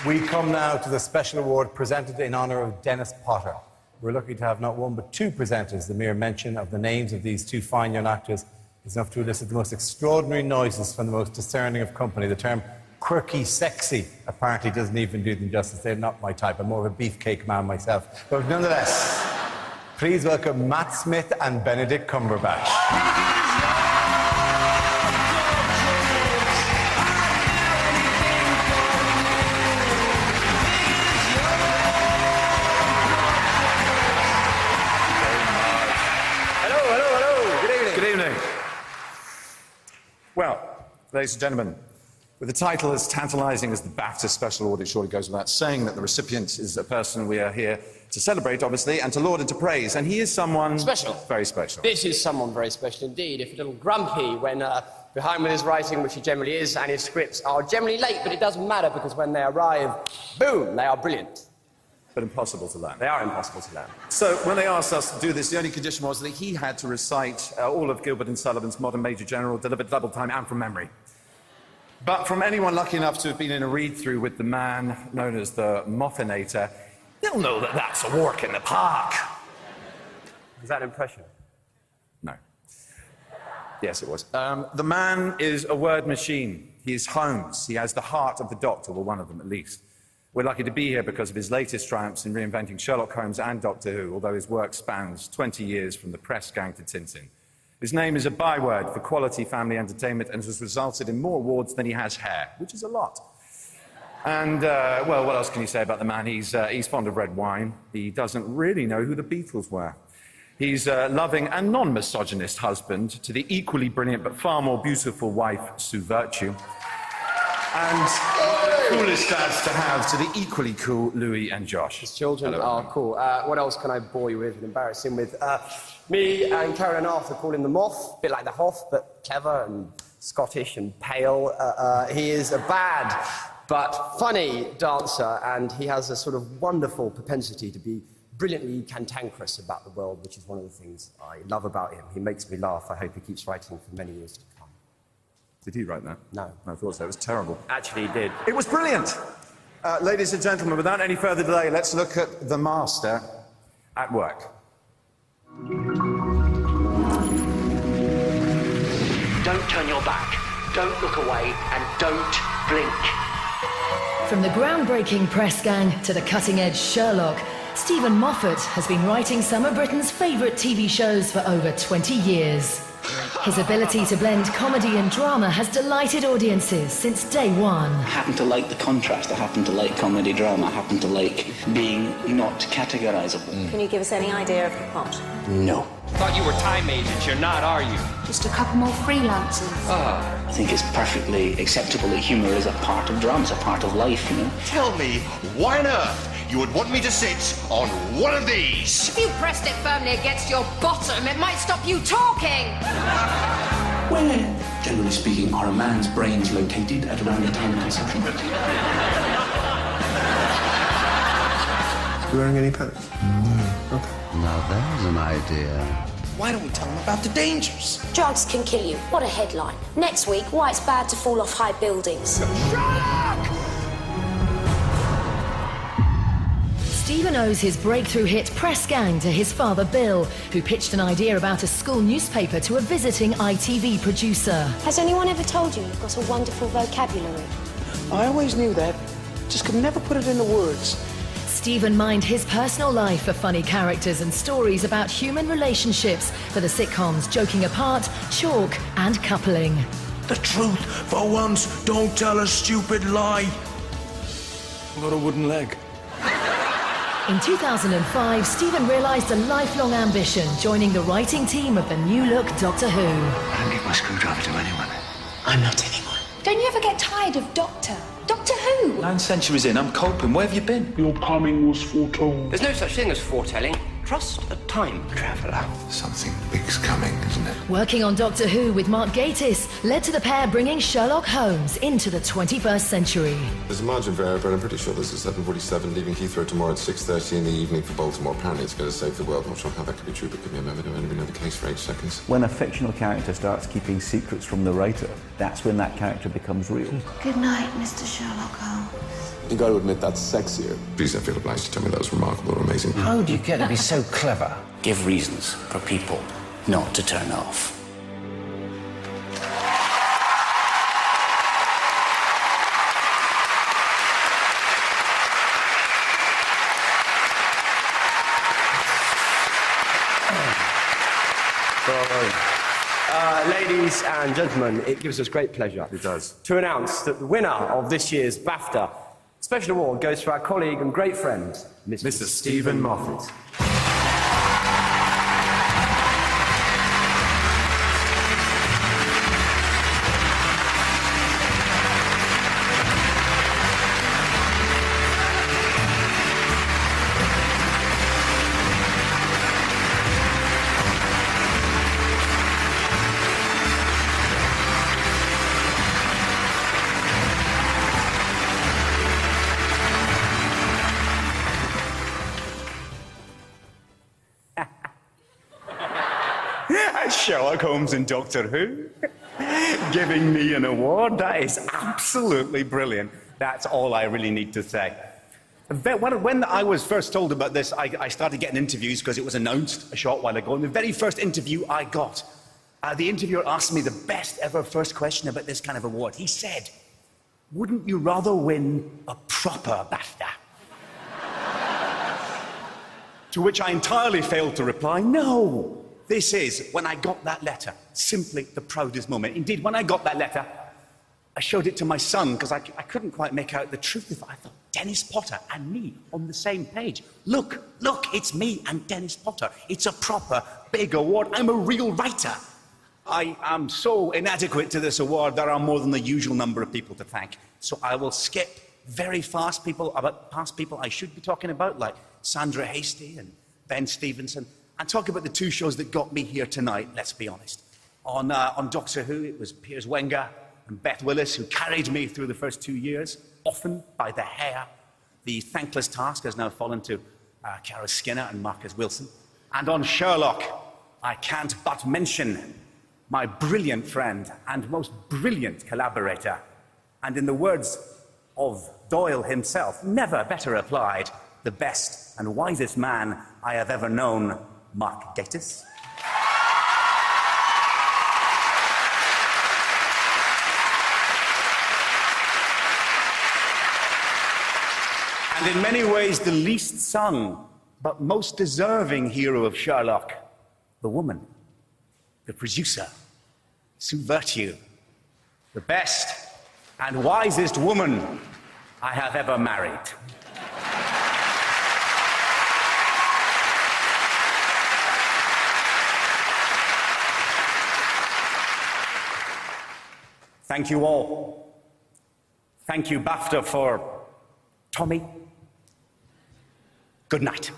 We come now to the special award presented in honour of Dennis Potter. We're lucky to have not one but two presenters. The mere mention of the names of these two fine young actors is enough to elicit the most extraordinary noises from the most discerning of company. The term quirky sexy apparently doesn't even do them justice. They're not my type. I'm more of a beefcake man myself. But nonetheless, please welcome Matt Smith and Benedict Cumberbatch. Well, ladies and gentlemen, with a title as tantalising as the BAFTA Special Award, it surely goes without saying that the recipient is a person we are here to celebrate, obviously, and to laud and to praise. And he is someone... special. Very special. This is someone very special indeed. If a little grumpy when behind with his writing, which he generally is, and his scripts are generally late, but it doesn't matter because when they arrive, boom, they are brilliant. But impossible to learn. They are impossible to learn. So, when they asked us to do this, the only condition was that he had to recite all of Gilbert and Sullivan's Modern Major General, delivered double time and from memory. But from anyone lucky enough to have been in a read-through with the man known as the Moffinator, they'll know that that's a walk in the park. Is that an impression? No. Yes, it was. The man is a word machine. He is Holmes. He has the heart of the Doctor, well, one of them at least. We're lucky to be here because of his latest triumphs in reinventing Sherlock Holmes and Doctor Who, although his work spans 20 years from the press gang to Tintin. His name is a byword for quality family entertainment and has resulted in more awards than he has hair, which is a lot. And, well, what else can you say about the man? He's fond of red wine. He doesn't really know who the Beatles were. He's a loving and non-misogynist husband to the equally brilliant but far more beautiful wife, Sue Virtue. And coolest dads to have to the equally cool Louis and Josh. His children are cool. What else can I bore you with and embarrass him with? Me and Carol and Arthur call him the Moth, a bit like the Hoff, but clever and Scottish and pale. He is a bad but funny dancer, and he has a sort of wonderful propensity to be brilliantly cantankerous about the world, which is one of the things I love about him. He makes me laugh. I hope he keeps writing for many years to come. Did he write that? No. I thought so. It was terrible. Actually, he did. It was brilliant! Ladies and gentlemen, without any further delay, let's look at the master at work. Don't turn your back, don't look away, and don't blink. From the groundbreaking press gang to the cutting-edge Sherlock, Steven Moffat has been writing some of Britain's favourite TV shows for over 20 years. His ability to blend comedy and drama has delighted audiences since day one. I happen to like the contrast. I happen to like comedy drama. I happen to like being not categorizable. Can you give us any idea of the plot? No. Thought you were time agents. You're not, are you? Just a couple more freelancers. I think it's perfectly acceptable that humour is a part of drama. It's a part of life, you know. Tell me, why on earth you would want me to sit on one of these? If you pressed it firmly against your bottom, it might stop you talking. Where, generally speaking, are a man's brains located at around the time of conception? You wearing any pants? No. Okay. Now there's an idea. Why don't we tell them about the dangers? Drugs can kill you. What a headline. Next week, why it's bad to fall off high buildings. Steven owes his breakthrough hit Press Gang to his father Bill, who pitched an idea about a school newspaper to a visiting ITV producer. Has anyone ever told you you've got a wonderful vocabulary? I always knew that, just could never put it into words. Steven mined his personal life for funny characters and stories about human relationships for the sitcoms Joking Apart, Chalk and Coupling. The truth, for once, don't tell a stupid lie. I've got a wooden leg. In 2005, Steven realised a lifelong ambition, joining the writing team of the new-look Doctor Who. I don't give my screwdriver to anyone. I'm not anyone. Don't you ever get tired of Doctor? Doctor Who? 9 centuries in, I'm coping. Where have you been? Your coming was foretold. There's no such thing as foretelling. Trust a time traveller. Something big's coming, isn't it? Working on Doctor Who with Mark Gatiss led to the pair bringing Sherlock Holmes into the 21st century. There's a margin of error, but I'm pretty sure this is 7:47, leaving Heathrow tomorrow at 6:30 in the evening for Baltimore. Apparently it's going to save the world. Not sure how that could be true, but give me a moment. I've only been on the case for 8 seconds. When a fictional character starts keeping secrets from the writer, that's when that character becomes real. Good night, Mr. Sherlock Holmes. You got to admit that's sexier. Please don't feel obliged to tell me that was remarkable or amazing. How do you get to be so clever? Give reasons for people not to turn off. Ladies and gentlemen, it gives us great pleasure. It does. To announce that the winner of this year's BAFTA Special Award goes to our colleague and great friend, Mr. Steven Moffat. Sherlock Holmes and Doctor Who giving me an award. That is absolutely brilliant. That's all I really need to say. When I was first told about this, I started getting interviews because it was announced a short while ago. And the very first interview I got, the interviewer asked me the best ever first question about this kind of award. He said, "Wouldn't you rather win a proper BAFTA?" To which I entirely failed to reply, no. This is, when I got that letter, simply the proudest moment. Indeed, when I got that letter, I showed it to my son because I couldn't quite make out the truth of it. I thought, Dennis Potter and me on the same page. Look, it's me and Dennis Potter. It's a proper big award. I'm a real writer. I am so inadequate to this award, there are more than the usual number of people to thank. So I will skip very past people I should be talking about, like Sandra Hasty and Ben Stevenson, and talk about the two shows that got me here tonight, let's be honest. On Doctor Who, it was Piers Wenger and Beth Willis who carried me through the first 2 years, often by the hair. The thankless task has now fallen to Cara Skinner and Marcus Wilson. And on Sherlock, I can't but mention my brilliant friend and most brilliant collaborator. And in the words of Doyle himself, never better applied, the best and wisest man I have ever known, Mark Gatiss. And in many ways, the least sung, but most deserving hero of Sherlock, the woman, the producer, Sue Virtue, the best and wisest woman I have ever married. Thank you all. Thank you, BAFTA, for Tommy. Good night.